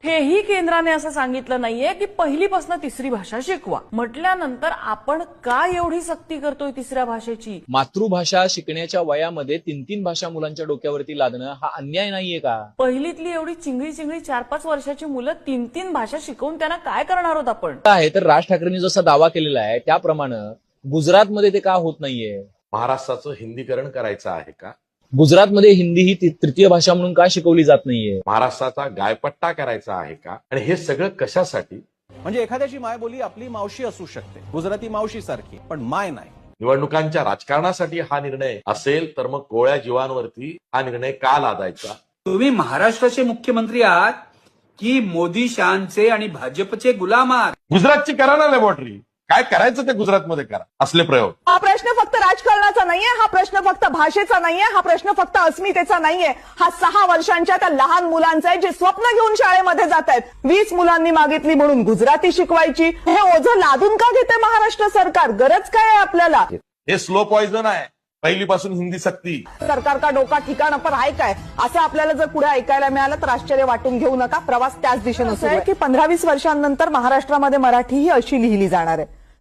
हेही केंद्राने असं सांगितलं नाहीये की पहिलीपासून तिसरी भाषा शिकवा. म्हटल्यानंतर आपण का एवढी सक्ती करतोय तिसऱ्या भाषेची? मातृभाषा शिकण्याच्या वयामध्ये 3-3 भाषा मुलांच्या डोक्यावरती लादणं हा अन्याय नाहीये का? पहिलीतली एवढी चिंगळी 4-5 वर्षाची मुलं 3-3 भाषा शिकवून त्यांना काय करणार आहोत आपण? आहे तर राज ठाकरेंनी जसा दावा केलेला आहे त्याप्रमाणे गुजरातमध्ये ते का होत नाहीये? महाराष्ट्राचं हिंदीकरण करायचं आहे का? गुजरातमध्ये हिंदी ही तृतीय भाषा म्हणून का शिकवली जात नाहीये? महाराष्ट्राचा गायपट्टा करायचा आहे का? आणि हे सगळं कशासाठी? म्हणजे एखाद्याची मायबोली आपली मावशी असू शकते, गुजराती मावशी सारखी, पण माय नाही. निवडणुकांच्या राजकारणासाठी हा निर्णय असेल तर मग कोवळ्या जीवांवरती हा निर्णय का लादायचा? तुम्ही महाराष्ट्राचे मुख्यमंत्री आहात की मोदी शहांचे आणि भाजपचे गुलाम आहात? गुजरातची करा ना लॅबॉरेटरी. काय करायचं ते गुजरातमध्ये करा. असले प्रयोग. हा प्रश्न फक्त राजकारणाचा नाहीये, हा प्रश्न फक्त भाषेचा नाहीये, हा प्रश्न फक्त अस्मितेचा नाहीये. हा 6 वर्षांच्या त्या लहान मुलांचा आहे जे स्वप्न घेऊन शाळेमध्ये जात आहेत. 20 मुलांनी मागितली म्हणून गुजराती शिकवायची. हे ओझं लादून का घेते महाराष्ट्र सरकार? गरज काय आहे आपल्याला? हे स्लो पॉइझन आहे. पहिलीपासून हिंदी सक्ती. सरकार का डोका ठिकाण पर आहे काय असं आपल्याला जर पुढे ऐकायला मिळालं तर आश्चर्य वाटून घेऊ नका. प्रवास त्याच दिशेनं सुरू आहे की 15-20 वर्षांनंतर महाराष्ट्रामध्ये मराठी ही अशी लिहिली जाणार आहे.